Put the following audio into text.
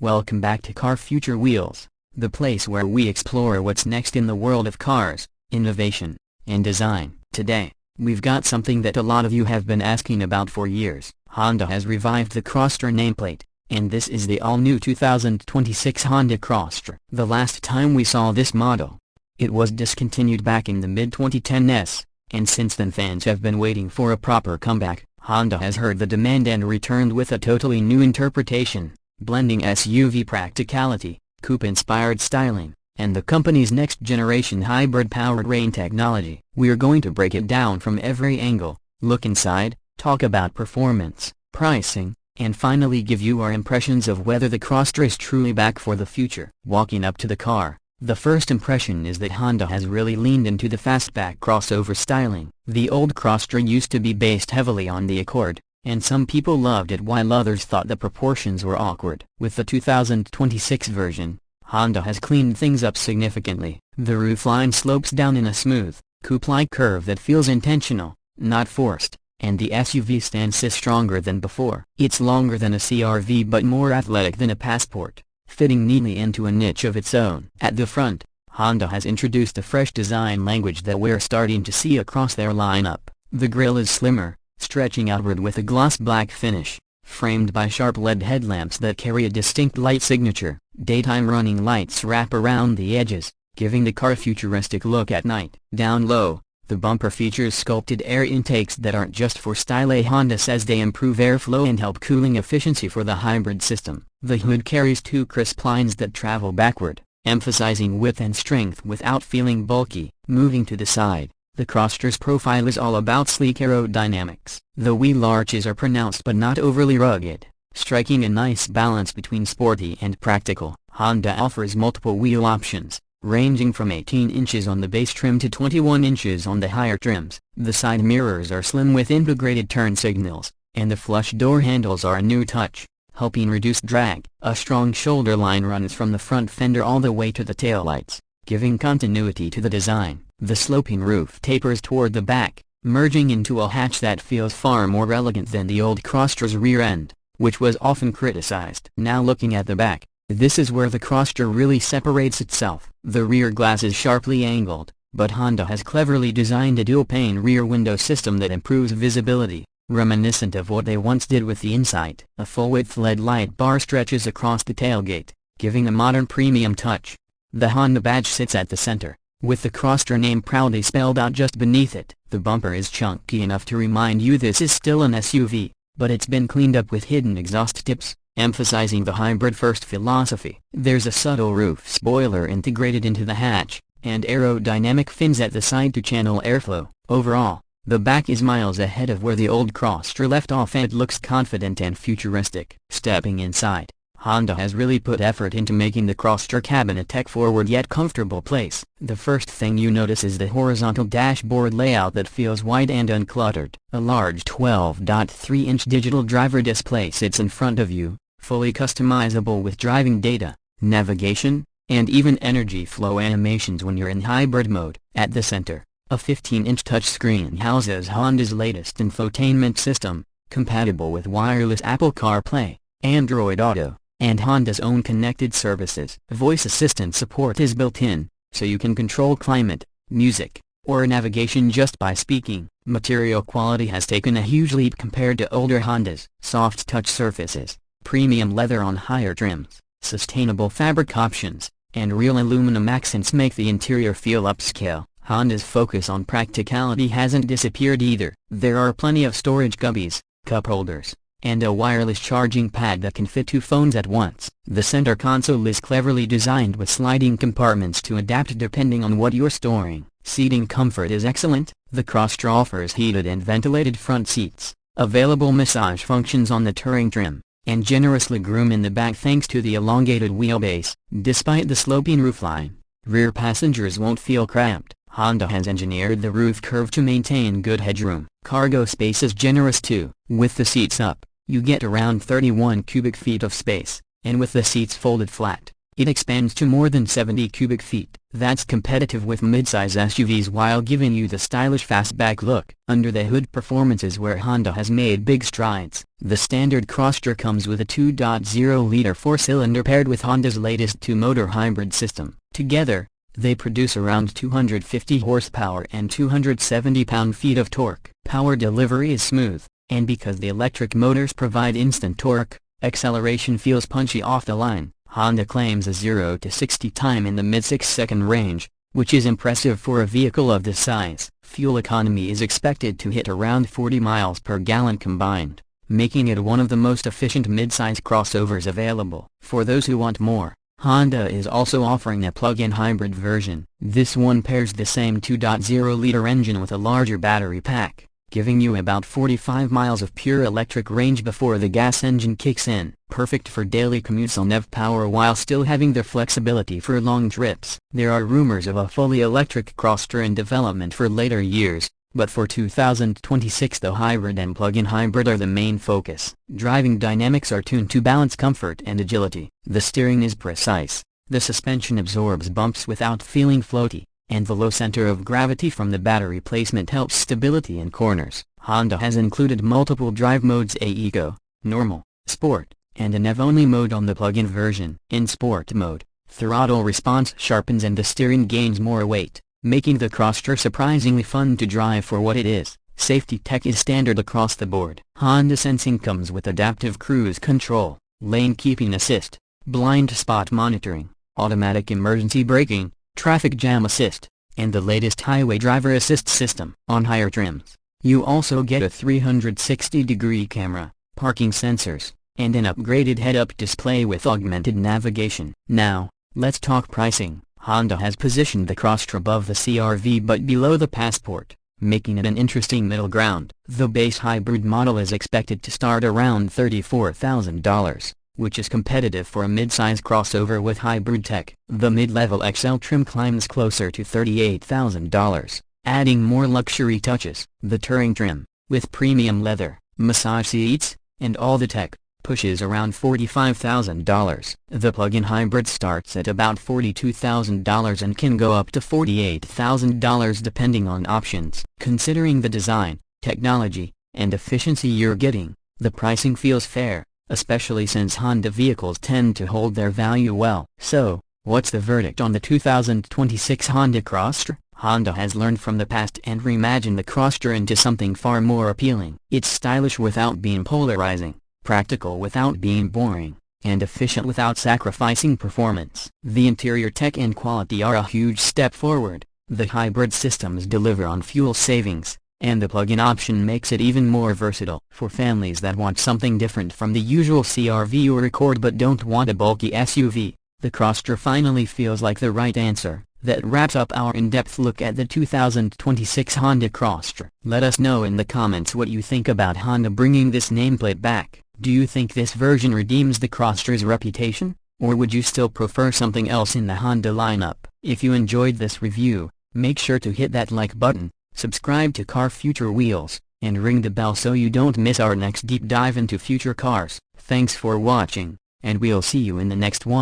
Welcome back to Car Future Wheelz, the place where we explore what's next in the world of cars, innovation, and design. Today, we've got something that a lot of you have been asking about for years. Honda has revived the Crosstour nameplate, and this is the all-new 2026 Honda Crosstour. The last time we saw this model, it was discontinued back in the mid-2010s, and since then fans have been waiting for a proper comeback. Honda has heard the demand and returned with a totally new interpretation, blending SUV practicality, coupe-inspired styling, and the company's next-generation hybrid powertrain technology. We're going to break it down from every angle, look inside, talk about performance, pricing, and finally give you our impressions of whether the Crosstour is truly back for the future. Walking up to the car, the first impression is that Honda has really leaned into the fastback crossover styling. The old Crosstour used to be based heavily on the Accord, and some people loved it while others thought the proportions were awkward. With the 2026 version, Honda has cleaned things up significantly. The roofline slopes down in a smooth, coupe-like curve that feels intentional, not forced, and the SUV stance is stronger than before. It's longer than a CR-V but more athletic than a Passport, fitting neatly into a niche of its own. At the front, Honda has introduced a fresh design language that we're starting to see across their lineup. The grille is slimmer, stretching outward with a gloss black finish, framed by sharp LED headlamps that carry a distinct light signature. Daytime running lights wrap around the edges, giving the car a futuristic look at night. Down low, the bumper features sculpted air intakes that aren't just for style. Honda says they improve airflow and help cooling efficiency for the hybrid system. The hood carries two crisp lines that travel backward, emphasizing width and strength without feeling bulky. Moving to the side, the Crosstour's profile is all about sleek aerodynamics. The wheel arches are pronounced but not overly rugged, striking a nice balance between sporty and practical. Honda offers multiple wheel options, ranging from 18 inches on the base trim to 21 inches on the higher trims. The side mirrors are slim with integrated turn signals, and the flush door handles are a new touch, helping reduce drag. A strong shoulder line runs from the front fender all the way to the taillights, giving continuity to the design. The sloping roof tapers toward the back, merging into a hatch that feels far more elegant than the old Crosstour's rear end, which was often criticized. Now looking at the back, this is where the Crosstour really separates itself. The rear glass is sharply angled, but Honda has cleverly designed a dual-pane rear window system that improves visibility, reminiscent of what they once did with the Insight. A full-width LED light bar stretches across the tailgate, giving a modern premium touch. The Honda badge sits at the center, with the Crosstour name proudly spelled out just beneath it. The bumper is chunky enough to remind you this is still an SUV, but it's been cleaned up with hidden exhaust tips, emphasizing the hybrid-first philosophy. There's a subtle roof spoiler integrated into the hatch, and aerodynamic fins at the side to channel airflow. Overall, the back is miles ahead of where the old Crosstour left off, and it looks confident and futuristic. Stepping inside, Honda has really put effort into making the Crosstour cabin a tech-forward yet comfortable place. The first thing you notice is the horizontal dashboard layout that feels wide and uncluttered. A large 12.3-inch digital driver display sits in front of you, fully customizable with driving data, navigation, and even energy flow animations when you're in hybrid mode. At the center, a 15-inch touchscreen houses Honda's latest infotainment system, compatible with wireless Apple CarPlay, Android Auto, and Honda's own connected services. Voice assistant support is built in, so you can control climate, music, or navigation just by speaking. Material quality has taken a huge leap compared to older Hondas. Soft touch surfaces, premium leather on higher trims, sustainable fabric options, and real aluminum accents make the interior feel upscale. Honda's focus on practicality hasn't disappeared either. There are plenty of storage cubbies, cup holders, and a wireless charging pad that can fit two phones at once. The center console is cleverly designed with sliding compartments to adapt depending on what you're storing. Seating comfort is excellent. The Crosstour offers heated and ventilated front seats, available massage functions on the touring trim, and generous legroom in the back thanks to the elongated wheelbase. Despite the sloping roofline, rear passengers won't feel cramped. Honda has engineered the roof curve to maintain good headroom. Cargo space is generous too. With the seats up, you get around 31 cubic feet of space, and with the seats folded flat, It expands to more than 70 cubic feet. That's competitive with midsize SUVs while giving you the stylish fastback look. Under the hood, performance is where Honda has made big strides. The standard Crosstour comes with a 2.0-liter four-cylinder paired with Honda's latest two-motor hybrid system. Together, they produce around 250 horsepower and 270 pound-feet of torque. Power delivery is smooth, and because the electric motors provide instant torque, acceleration feels punchy off the line. Honda claims a 0 to 60 time in the mid-6-second range, which is impressive for a vehicle of this size. Fuel economy is expected to hit around 40 miles per gallon combined, making it one of the most efficient midsize crossovers available. For those who want more, Honda is also offering a plug-in hybrid version. This one pairs the same 2.0-liter engine with a larger battery pack, giving you about 45 miles of pure electric range before the gas engine kicks in. Perfect for daily commutes on EV power while still having the flexibility for long trips. There are rumors of a fully electric Crosstour in development for later years, but for 2026 the hybrid and plug-in hybrid are the main focus. Driving dynamics are tuned to balance comfort and agility. The steering is precise, the suspension absorbs bumps without feeling floaty, and the low center of gravity from the battery placement helps stability in corners. Honda has included multiple drive modes: Eco, Normal, Sport, and an EV-only mode on the plug-in version. In Sport mode, throttle response sharpens and the steering gains more weight, making the Crosstour surprisingly fun to drive for what it is. Safety tech is standard across the board. Honda Sensing comes with adaptive cruise control, lane keeping assist, blind spot monitoring, automatic emergency braking, traffic jam assist, and the latest highway driver assist system. On higher trims, you also get a 360-degree camera, parking sensors, and an upgraded head-up display with augmented navigation. Now, let's talk pricing. Honda has positioned the Crosstour above the CR-V but below the Passport, making it an interesting middle ground. The base hybrid model is expected to start around $34,000, which is competitive for a midsize crossover with hybrid tech. The mid-level XL trim climbs closer to $38,000, adding more luxury touches. The Touring trim, with premium leather, massage seats, and all the tech, pushes around $45,000. The plug-in hybrid starts at about $42,000 and can go up to $48,000 depending on options. Considering the design, technology, and efficiency you're getting, the pricing feels fair, especially since Honda vehicles tend to hold their value well. So, what's the verdict on the 2026 Honda Crosstour? Honda has learned from the past and reimagined the Crosstour into something far more appealing. It's stylish without being polarizing, practical without being boring, and efficient without sacrificing performance. The interior tech and quality are a huge step forward. The hybrid systems deliver on fuel savings, and the plug-in option makes it even more versatile. For families that want something different from the usual CR-V or Accord but don't want a bulky SUV, the Crosstour finally feels like the right answer. That wraps up our in-depth look at the 2026 Honda Crosstour. Let us know in the comments what you think about Honda bringing this nameplate back. Do you think this version redeems the Crosstour's reputation, or would you still prefer something else in the Honda lineup? If you enjoyed this review, make sure to hit that like button, subscribe to Car Future Wheelz, and ring the bell so you don't miss our next deep dive into future cars. Thanks for watching, and we'll see you in the next one.